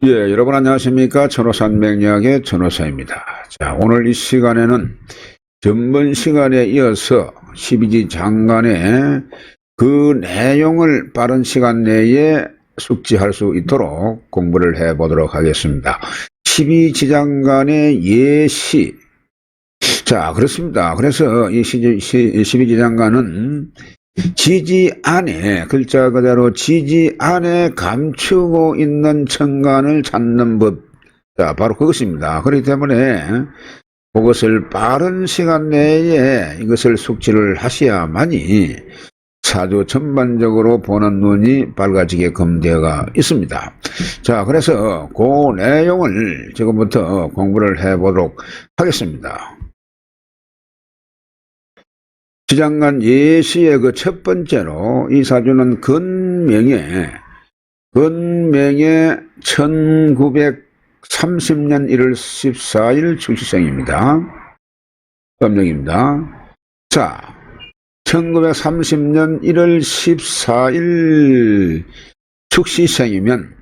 예, 여러분 안녕하십니까? 천호산맥락의 천호사입니다. 자, 오늘 이 시간에는 전번 시간에 이어서 12지 장관의 그 내용을 빠른 시간 내에 숙지할 수 있도록 공부를 해보도록 하겠습니다. 12지 장관의 예시. 자, 그렇습니다. 그래서 이 12지 장관은 지지 안에, 글자 그대로 지지 안에 감추고 있는 천간을 찾는 법. 자, 바로 그것입니다. 그렇기 때문에 그것을 빠른 시간 내에 이것을 숙지를 하셔야만이 사주 전반적으로 보는 눈이 밝아지게끔 되어 있습니다. 자, 그래서 그 내용을 지금부터 공부를 해보도록 하겠습니다. 지장간 예시의 그 첫 번째로 이 사주는 건명에 1930년 1월 14일 출시생입니다. 음력입니다. 자, 1930년 1월 14일 축시생이면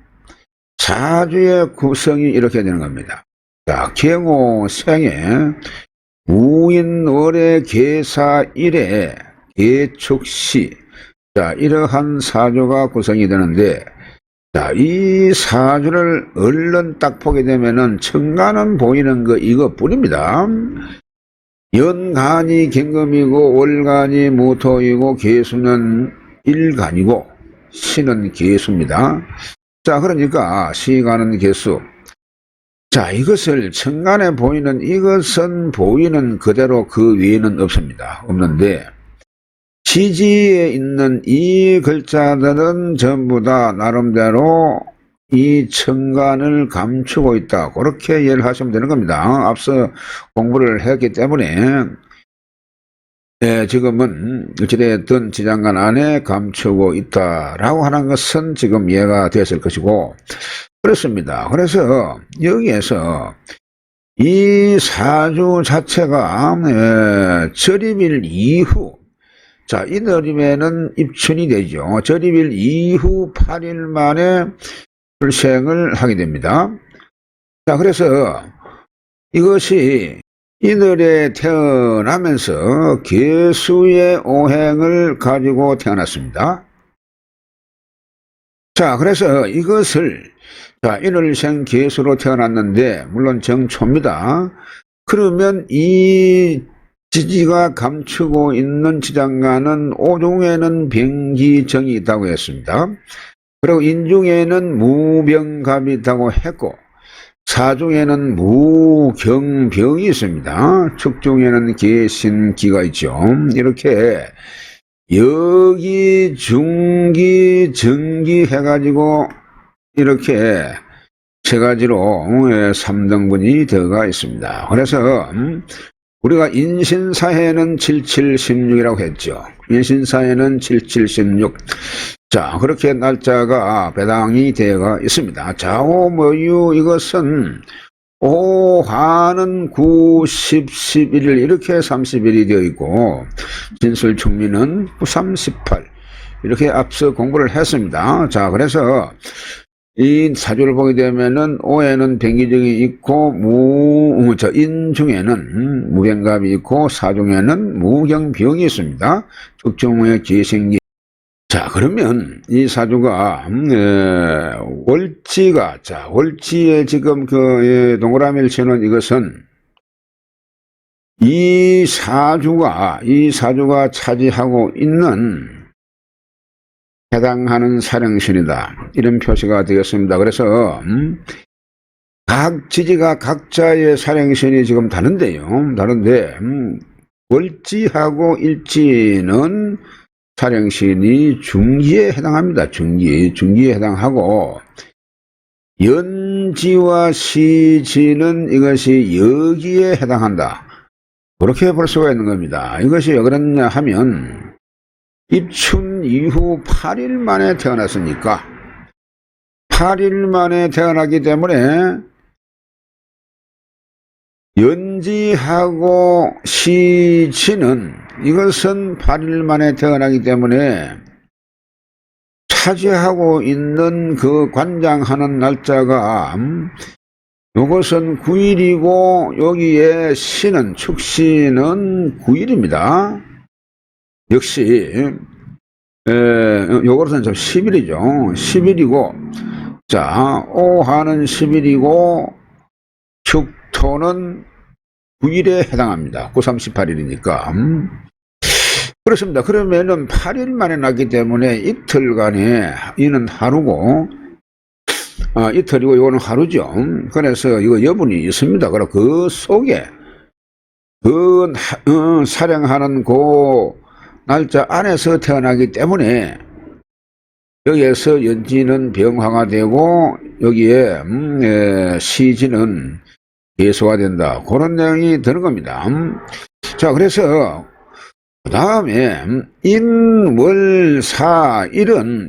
사주의 구성이 이렇게 되는 겁니다. 자, 경호생에 무인월의 계사일에 계축시. 자, 이러한 사주가 구성이 되는데, 자, 이 사주를 얼른 딱 보게 되면은 천간은 보이는 거 이것뿐입니다. 연간이 경금이고 월간이 무토이고 계수는 일간이고 시는 계수입니다. 자, 그러니까 시간은 계수. 자, 이것을 천간에 보이는 이것은 보이는 그대로 그 위에는 없습니다. 없는데 지지에 있는 이 글자들은 전부 다 나름대로 이 천간을 감추고 있다. 그렇게 이해를 하시면 되는 겁니다. 앞서 공부를 했기 때문에 지금은 어찌됐든 지장간 안에 감추고 있다라고 하는 것은 지금 이해가 되었을 것이고, 그렇습니다. 그래서 여기에서 이 사주 자체가 절입일 이후, 자, 이날이면은 입춘이 되죠. 절입일 이후 8일 만에 출생을 하게 됩니다. 자, 그래서 이것이 이날에 태어나면서 계수의 오행을 가지고 태어났습니다. 자, 그래서 이것을, 자, 인월생 계수로 태어났는데, 물론 정초입니다. 그러면 이 지지가 감추고 있는 지장간은 오중에는 병기정이 있다고 했습니다. 그리고 인중에는 무병갑이 있다고 했고, 사중에는 무경병이 있습니다. 축중에는 계신기가 있죠. 이렇게 여기, 중기, 정기 해가지고 이렇게 세 가지로 3등분이 되어가 있습니다. 그래서 우리가 인신사해는 7716이라고 했죠. 인신사해는 7716. 자, 그렇게 날짜가 배당이 되어가 있습니다. 좌오모유 이것은 오화는 9, 10, 11일 이렇게 30일이 되어 있고, 진술충미는 38 이렇게 앞서 공부를 했습니다. 자, 그래서 이 사주를 보게 되면은 오에는 병기정이 있고 인중에는 무병갑이 있고 사중에는 무경병이 있습니다. 축중의 기생기. 자, 그러면 이 사주가 월지가, 자, 월지에 지금 그 동그라미를 치는 이것은 이 사주가 차지하고 있는 해당하는 사령신이다, 이런 표시가 되겠습니다. 그래서 각 지지가 각자의 사령신이 지금 다른데요. 다른데 월지하고 일지는 사령신이 중기에 해당합니다. 중기에 해당하고, 연지와 시지는 이것이 여기에 해당한다. 그렇게 볼 수가 있는 겁니다. 이것이 왜 그러냐 하면 입춘 이후 8일 만에 태어났으니까 8일 만에 태어나기 때문에 연지하고 시지는 이것은 8일 만에 태어나기 때문에 차지하고 있는 그 관장하는 날짜가 요것은 9일이고 여기에 신은 축신은 9일입니다. 역시 요것은 좀 10일이죠. 10일이고 자 오하는 10일이고 축토는 9일에 해당합니다. 9, 38일이니까 그렇습니다. 그러면은 8일 만에 났기 때문에 이틀간에 이는 하루고 이틀이고 이거는 하루죠. 그래서 이거 여분이 있습니다. 그럼 그 속에 그 사령하는 그 날짜 안에서 태어나기 때문에 여기에서 연지는 병화가 되고 여기에 시지는 예소가 된다. 그런 내용이 드는 겁니다. 자, 그래서 그 다음에 인월사일은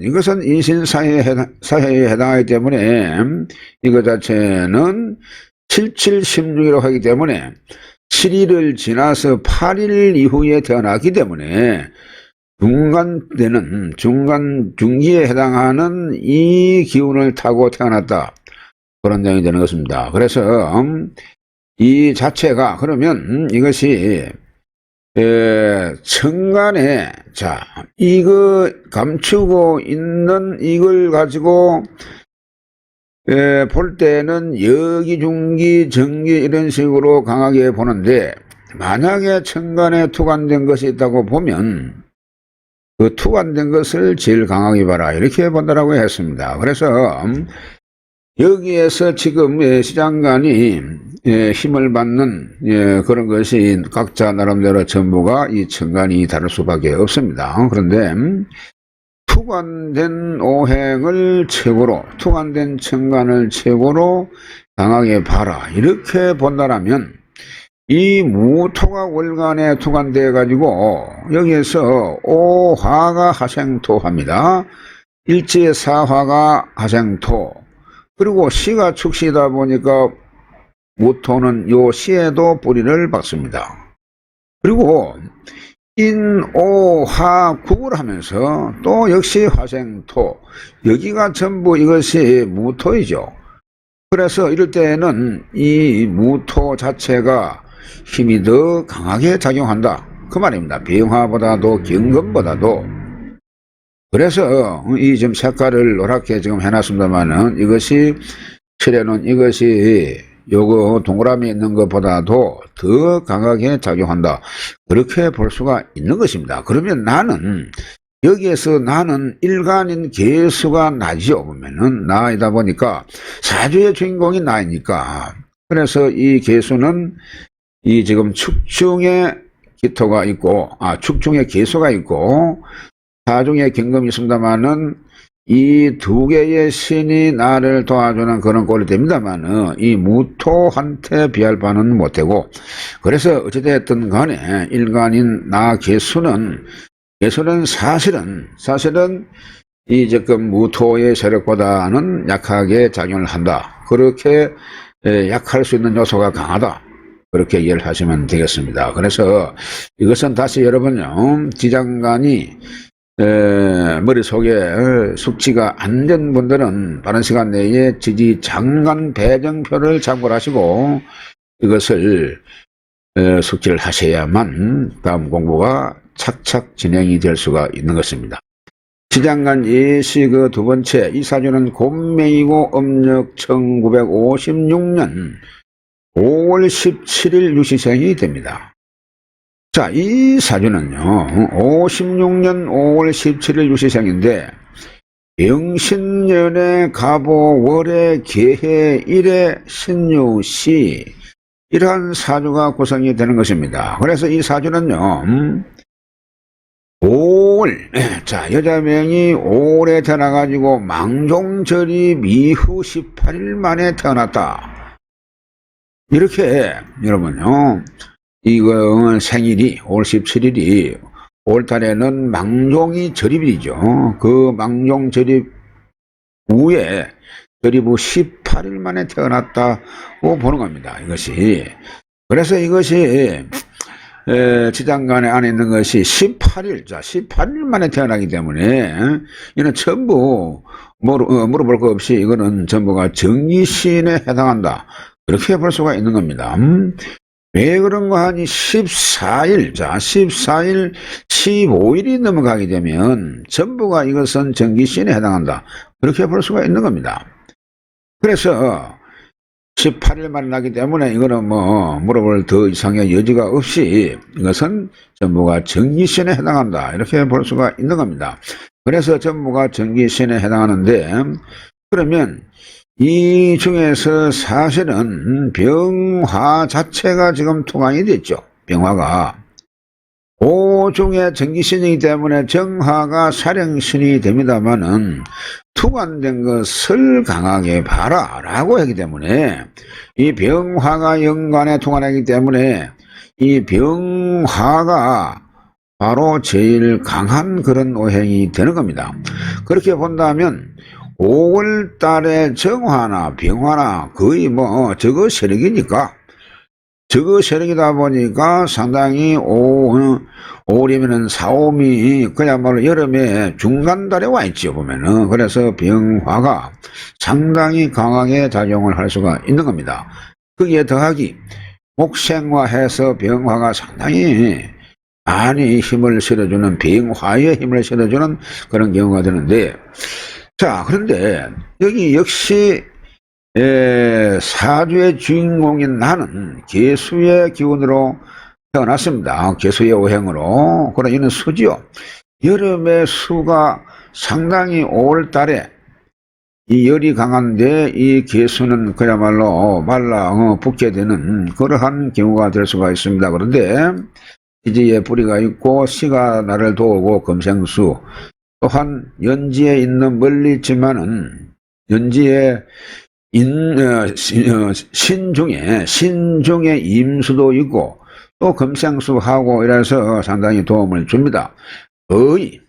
이것은 인신사회에 해당하기 때문에 이거 자체는 7716이라고 하기 때문에 7일을 지나서 8일 이후에 태어났기 때문에 중기에 해당하는 이 기운을 타고 태어났다. 그런 내용이 되는 것입니다. 그래서 이 자체가 그러면 이것이 천간에 자 이거 감추고 있는 이걸 가지고 볼 때는 여기 중기 정기 이런 식으로 강하게 보는데 만약에 천간에 투관된 것이 있다고 보면 그 투관된 것을 제일 강하게 봐라 이렇게 본다라고 했습니다. 그래서 여기에서 지금 시장간이 힘을 받는 그런 것이 각자 나름대로 전부가 이 천간이 다를 수밖에 없습니다. 그런데 투관된 오행을 최고로 투관된 천간을 최고로 강하게 봐라 이렇게 본다라면 이 무토가 월간에 투관되어 가지고 여기에서 오화가 하생토합니다. 일지의 사화가 하생토 그리고 시가 축시다 보니까 무토는 요 시에도 뿌리를 박습니다. 그리고 인오화국을 하면서 또 역시 화생토 여기가 전부 이것이 무토이죠. 그래서 이럴 때는 이 무토 자체가 힘이 더 강하게 작용한다 그 말입니다. 병화보다도 경금보다도. 그래서 이 좀 색깔을 노랗게 지금 해놨습니다만은 이것이 칠해놓은 이것이 요거 동그라미 있는 것보다도 더 강하게 작용한다. 그렇게 볼 수가 있는 것입니다. 그러면 나는 여기에서 나는 일간인 개수가 나지요. 보면은 나이다 보니까 사주의 주인공이 나이니까 그래서 이 개수는 이 지금 축중에 기토가 있고 축중에 개수가 있고 사중에 경금이 있습니다만은 이 두 개의 신이 나를 도와주는 그런 꼴이 됩니다만은 이 무토한테 비할 바는 못되고 그래서 어찌됐든 간에 일간인 나 개수는 사실은 이 지금 무토의 세력보다는 약하게 작용을 한다. 그렇게 약할 수 있는 요소가 강하다. 그렇게 이해를 하시면 되겠습니다. 그래서 이것은 다시 여러분요 지장간이 머릿속에 숙지가 안 된 분들은 빠른 시간 내에 지지장간 배정표를 참고를 하시고 이것을 숙지를 하셔야만 다음 공부가 착착 진행이 될 수가 있는 것입니다. 지장간 예시 그 두 번째 이 사주는 곤맹이고 음력 1956년 5월 17일 유시생이 됩니다. 자, 이 사주는요, 56년 5월 17일 유시생인데, 영신년에 갑오 월에 개해 일에 신유시, 이러한 사주가 구성이 되는 것입니다. 그래서 이 사주는요, 5월, 자, 여자명이 5월에 태어나가지고 망종절이 이후 18일 만에 태어났다. 이렇게, 여러분요, 이거 생일이 5월 17일이 5월달에는 망종이 절입이죠. 그 망종 절입 후에 절입 후 18일 만에 태어났다고 보는 겁니다. 이것이. 그래서 이것이 지장간에 안에 있는 것이 18일, 자, 18일 만에 태어나기 때문에, 이는 전부, 물어볼 거 없이 이거는 전부가 정기신에 해당한다. 그렇게 볼 수가 있는 겁니다. 왜 그런가 하니 14일, 자, 14일, 15일이 넘어가게 되면 전부가 이것은 정기신에 해당한다. 그렇게 볼 수가 있는 겁니다. 그래서 18일 만에 나기 때문에 이거는 뭐 물어볼 더 이상의 여지가 없이 이것은 전부가 정기신에 해당한다. 이렇게 볼 수가 있는 겁니다. 그래서 전부가 정기신에 해당하는데, 그러면 이 중에서 사실은 병화 자체가 지금 투강이 됐죠. 병화가. 오중의 정기신이기 때문에 정화가 사령신이 됩니다마는 투관된 것을 강하게 봐라 라고 하기 때문에, 이 병화가 연간에 투관하기 때문에 이 병화가 바로 제일 강한 그런 오행이 되는 겁니다. 그렇게 본다면 5월 달에 정화나 병화나 거의 뭐 저거 세력이니까, 저거 세력이다 보니까 상당히 5월이면은 4, 5이 그야말로 여름에 중간달에 와 있죠, 보면은. 그래서 병화가 상당히 강하게 작용을 할 수가 있는 겁니다. 거기에 더하기 목생화해서 병화가 상당히 많이 힘을 실어주는, 병화에 힘을 실어주는 그런 경우가 되는데, 자, 그런데 여기 역시 사주의 주인공인 나는 개수의 기운으로 태어났습니다. 개수의 오행으로. 그러나 이는 수지요. 여름의 수가 상당히 5월 달에 이 열이 강한데 이 개수는 그야말로 말라 붓게 되는 그러한 경우가 될 수가 있습니다. 그런데 지지에 뿌리가 있고 시가 나를 도우고 금생수, 또한 연지에 있는 멀리 있지만은 연지에 신중에 임수도 있고 또 금생수하고 이래서 상당히 도움을 줍니다. 거의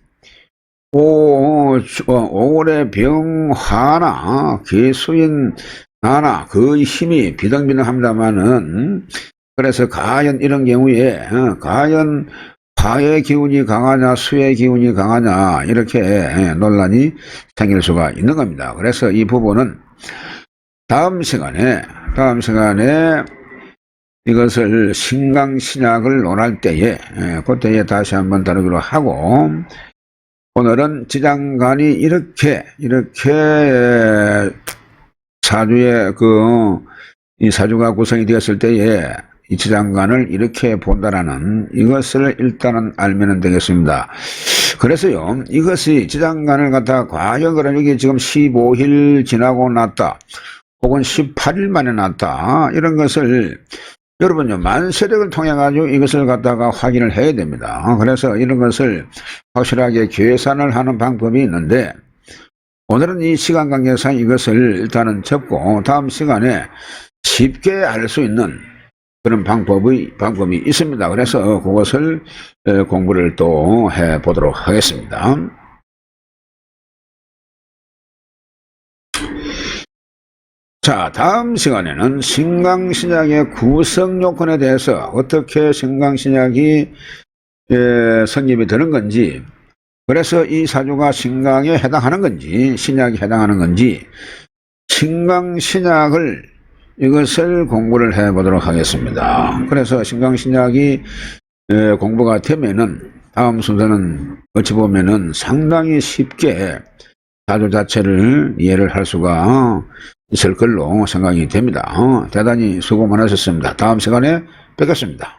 5월의 병화나 개수인 나나 거의 힘이 비등비등합니다마는, 그래서 과연 이런 경우에 과연 화의 기운이 강하냐 수의 기운이 강하냐 이렇게 논란이 생길 수가 있는 겁니다. 그래서 이 부분은 다음 시간에 이것을 신강신약을 논할 때에 그때에 다시 한번 다루기로 하고, 오늘은 지장간이 이렇게 사주의 이 사주가 구성이 되었을 때에 이 지장간을 이렇게 본다라는 이것을 일단은 알면 되겠습니다. 그래서요, 이것이 지장간을 갖다가 과연 그럼 여기 지금 15일 지나고 났다, 혹은 18일 만에 났다, 이런 것을 여러분요, 만세력을 통해 가지고 이것을 갖다가 확인을 해야 됩니다. 그래서 이런 것을 확실하게 계산을 하는 방법이 있는데, 오늘은 이 시간 관계상 이것을 일단은 접고 다음 시간에 쉽게 알 수 있는 그런 방법이 있습니다. 그래서 그것을 공부를 또 해보도록 하겠습니다. 자, 다음 시간에는 신강신약의 구성 요건에 대해서 어떻게 신강신약이 성립이 되는 건지, 그래서 이 사주가 신강에 해당하는 건지 신약에 해당하는 건지, 신강신약을 이것을 공부를 해보도록 하겠습니다. 그래서 신강신약이 공부가 되면은 다음 순서는 어찌 보면은 상당히 쉽게 사주 자체를 이해를 할 수가 있을 걸로 생각이 됩니다. 대단히 수고 많으셨습니다. 다음 시간에 뵙겠습니다.